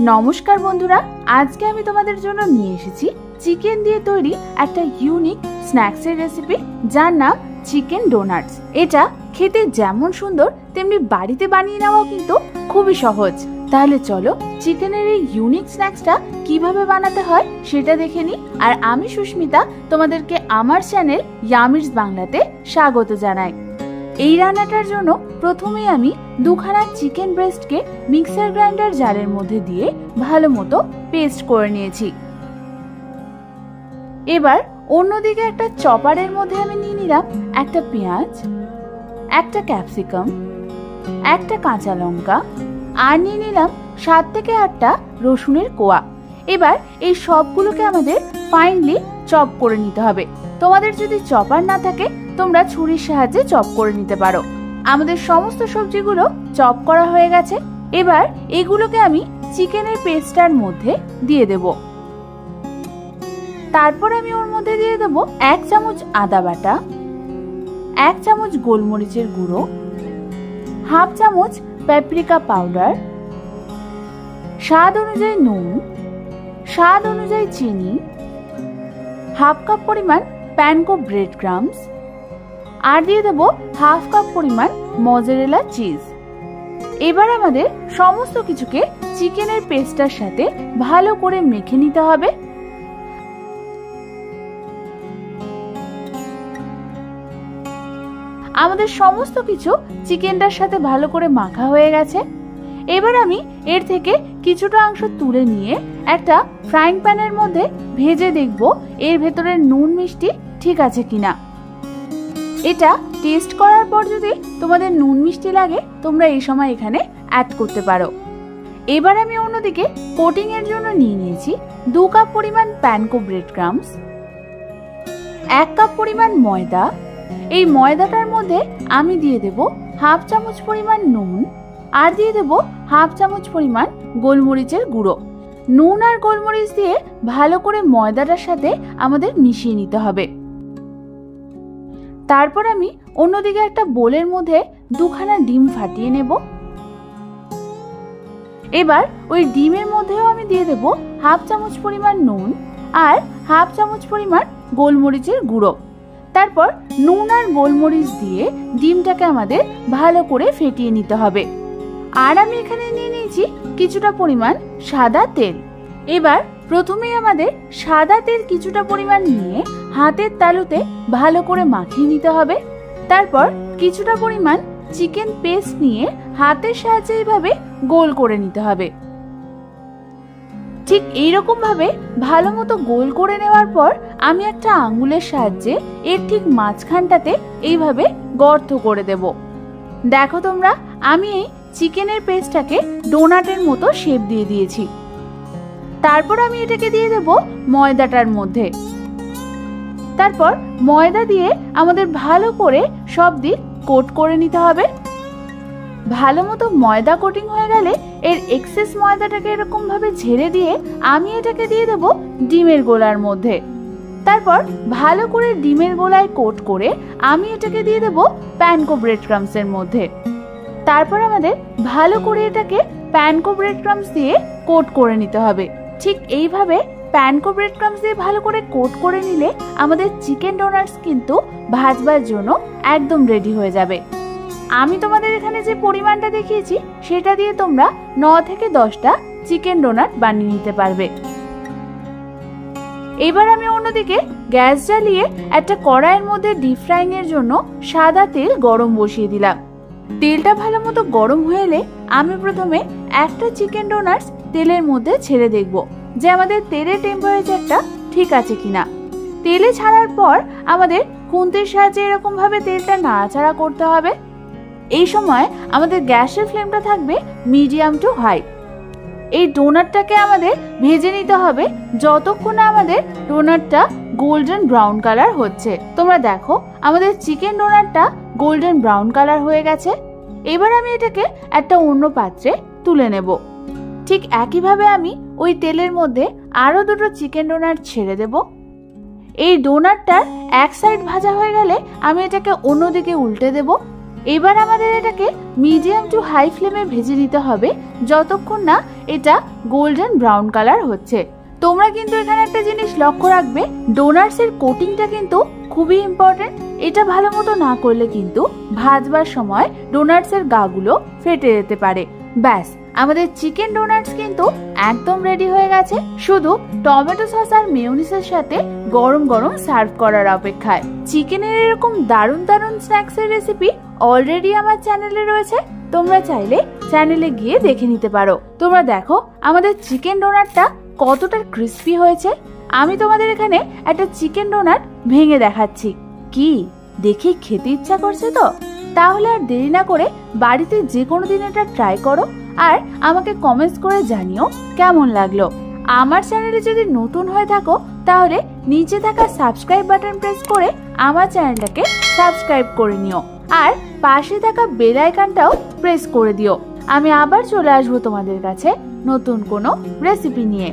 নমস্কার বন্ধুরা, আজকে আমি তোমাদের জন্য নিয়ে এসেছি চিকেন দিয়ে তৈরি একটা ইউনিক স্ন্যাক্সের রেসিপি, যার নাম চিকেন ডোনাটস। এটা খেতে যেমন সুন্দর তেমনি বাড়িতে বানিয়ে নেওয়াও কিন্তু খুবই সহজ। তাহলে চলো চিকেনের এই ইউনিক স্ন্যাক্সটা কিভাবে বানাতে হয় সেটা দেখে নিই। আর আমি সুস্মিতা তোমাদেরকে আমার চ্যানেল ইয়ামিরস বাংলাতে স্বাগত জানাই। এই রান্নাটার জন্য প্রথমেই আমি দুখানা চিকেন ব্রেস্টকে মিক্সার গ্রাইন্ডার জারের মধ্যে দিয়ে ভালো মতো পেস্ট করে নিয়েছি। এবার অন্যদিকে একটা চপারের মধ্যে আমি নিয়ে নিলাম একটা পেঁয়াজ, একটা ক্যাপসিকাম, একটা কাঁচা লঙ্কা আর নিয়ে নিলাম 7 থেকে 8টা রসুনের কোয়া। এবার এই সবগুলোকে আমাদের ফাইনলি চপ করে নিতে হবে। তোমাদের যদি চপার না থাকে তোমরা ছুরির সাহায্যে চপ করে নিতে পারো। আমাদের সমস্ত সবজিগুলো চপ করা হয়ে গেছে। এবার এগুলোকে আমি চিকেনের পেস্টটার মধ্যে দিয়ে দেব। তারপর আমি ওর মধ্যে দিয়ে দেব 1 চামচ আদা বাটা, 1 চামচ গোলমরিচের গুঁড়ো, হাফ চামচ প্যাপরিকা পাউডার, স্বাদ অনুযায়ী নুন, স্বাদ অনুযায়ী চিনি, হাফ কাপ পরিমাণ প্যানকো ব্রেড ক্রাম্বস আর দিয়ে দেব হাফ কাপ পরিমাণ মজারেলা চিজ। এবার আমাদের সমস্ত কিছুকে চিকেনের পেস্টটার সাথে ভালো করে মেখে নিতে হবে। আমাদের সমস্ত কিছু চিকেনটার সাথে ভালো করে মাখা হয়ে গেছে। এবার আমি এর থেকে কিছুটা অংশ তুলে নিয়ে একটা ফ্রাইং প্যানের মধ্যে ভেজে দেখব এর ভেতরের নুন মিষ্টি ঠিক আছে কিনা। এটা টেস্ট করার পর যদি তোমাদের নুন মিষ্টি লাগে তোমরা এই সময় এখানে অ্যাড করতে পারো। এবার আমি অন্যদিকে কোটিং এর জন্য নিয়ে নিয়েছি 2 কাপ পরিমাণ প্যানকো ব্রেড ক্রাম্বস, 1 কাপ পরিমাণ ময়দা। এই ময়দাটার মধ্যে আমি দিয়ে দেব হাফ চামচ পরিমাণ নুন আর দিয়ে দেব হাফ চামচ পরিমাণ গোলমরিচের গুঁড়ো। নুন আর গোলমরিচ দিয়ে ভালো করে ময়দাটার সাথে আমাদের মিশিয়ে নিতে হবে। তারপর আমি অন্যদিকে একটা বোলের মধ্যে 2খানা ডিম ফাটিয়ে নেব। এবার ওই ডিমের মধ্যেও আমি দিয়ে দেব হাফ চামচ পরিমাণ নুন আর হাফ চামচ পরিমাণ গোলমরিচের গুঁড়ো। তারপর নুন আর গোলমরিচ দিয়ে ডিমটাকে আমাদের ভালো করে ফেটিয়ে নিতে হবে। আর আমি এখানে নিয়ে নিয়েছি কিছুটা পরিমাণ সাদা তেল। এবার প্রথমেই আমাদের সাদা তেল কিছুটা পরিমাণ নিয়ে হাতের তালুতে ভালো করে মাখিয়ে নিতে হবে। তারপর কিছুটা পরিমাণ চিকেন পেস্ট নিয়ে হাতের সাহায্যে এইভাবে গোল করে নিতে হবে। ঠিক এইরকম ভাবে ভালো মতো গোল করে নেওয়ার পর আমি একটা আঙ্গুলের সাহায্যে এর ঠিক মাঝখানটাতে এইভাবে গর্ত করে দেব। দেখো তোমরা, আমি এই চিকেনের পেস্টটাকে ডোনাটের মতো শেপ দিয়ে দিয়েছি। তারপর আমি এটাকে দিয়ে দেব ময়দাটার মধ্যে। তারপর ময়দা দিয়ে আমাদের ভালো করে সব দিক কোট করে নিতে হবে। ভালো মতো ময়দা কোটিং হয়ে গেলে এর এক্সেস ময়দাটাকে এরকম ভাবে ঝেড়ে দিয়ে আমি এটাকে দিয়ে দেব ডিমের গোলার মধ্যে। তারপর ভালো করে ডিমের গোলায় কোট করে আমি এটাকে দিয়ে দেব প্যানকো ব্রেড ক্রাম্বসের মধ্যে। তারপর আমাদের ভালো করে এটাকে প্যানকো ব্রেড ক্রাম্বস দিয়ে কোট করে নিতে হবে। ঠিক এইভাবে প্যানকো ব্রেড ক্রাম্বস দিয়ে ভালো করে কোট করে নিলে আমাদের চিকেন ডোনাটস কিন্তু ভাজবার জন্য একদম রেডি হয়ে যাবে। আমি তোমাদের এখানে যে পরিমাণটা দেখিয়েছি সেটা দিয়ে তোমরা 9 থেকে 10টা চিকেন ডোনাট বানিয়ে নিতে পারবে। এবার আমি অন্যদিকে গ্যাস জ্বালিয়ে একটা কড়াইয়ের মধ্যে ডিপ ফ্রাইং এর জন্য সাদা তেল গরম বসিয়ে দিলাম। তেলটা ভালো মতো গরম হয়ে এলে আমি প্রথমে একটা চিকেন ডোনাটস তেলের মধ্যে ছেড়ে দেখব যে আমাদের তেলের টেম্পারেচারটা ঠিক আছে কিনা। তেলে ছাড়ার পর আমাদের খুন্তির সাহায্যে এরকম ভাবে তেলটা নাড়াচাড়া করতে হবে। এই সময় আমাদের গ্যাসের ফ্লেমটা থাকবে মিডিয়াম টু হাই। এই ডোনাটটাকে আমাদের ভেজে নিতে হবে যতক্ষণ না আমাদের ডোনাটটা গোল্ডেন ব্রাউন কালার হচ্ছে। তোমরা দেখো আমাদের চিকেন ডোনাটটা গোল্ডেন ব্রাউন কালার হয়ে গেছে। এবার আমি এটাকে একটা অন্য পাত্রে তুলে নেব। ঠিক একইভাবে আমি ওই তেলের মধ্যে আরো 2টো চিকেন ডোনাট ছেড়ে দেব। এই ডোনাটটার এক সাইড ভাজা হয়ে গেলে আমি এটাকে অন্যদিকে উল্টে দেব। এবার আমাদের এটাকে মিডিয়াম টু হাই ফ্লেমে ভেজে নিতে হবে যতক্ষণ না এটা গোল্ডেন ব্রাউন কালার হচ্ছে। তোমরা কিন্তু এখানে একটা জিনিস লক্ষ্য রাখবে, ডোনাটস এর কোটিংটা কিন্তু খুবই ইম্পর্টেন্ট। এটা ভালো মতো না করলে কিন্তু ভাজবার সময় ডোনাটস এর গাগুলো ফেটে যেতে পারে। ব্যাস, আমাদের চিকেন ডোনাটস কিন্তু একদম রেডি হয়ে গেছে, শুধু টমেটো সস আর মেয়োনিজের সাথে গরম গরম সার্ভ করার অপেক্ষায়। চিকেনের এরকম দারুণ দারুণ স্ন্যাক্স এর রেসিপি অলরেডি আমার চ্যানেলে রয়েছে, তোমরা চাইলে চ্যানেলে গিয়ে দেখে নিতে পারো। তোমরা দেখো আমাদের চিকেন ডোনাটটা কতটা ক্রিস্পি হয়েছে। আমি তোমাদের এখানে একটা চিকেন ডোনাট ভেঙে দেখাচ্ছি। কি দেখে খেতে ইচ্ছা করছে তো? তাহলে আর দেরি না করে বাড়িতে যে কোনো দিন এটা ট্রাই করো আর আমাকে কমেন্টস করে জানিও কেমন লাগলো। আমার চ্যানেলে যদি নতুন হয়ে থাকো তাহলে নিচে থাকা সাবস্ক্রাইব বাটন প্রেস করে আমার চ্যানেলটাকে সাবস্ক্রাইব করে নিও আর পাশে থাকা বেল আইকনটাও প্রেস করে দিও। আমি আবার চলে আসবো তোমাদের কাছে নতুন কোনো রেসিপি নিয়ে।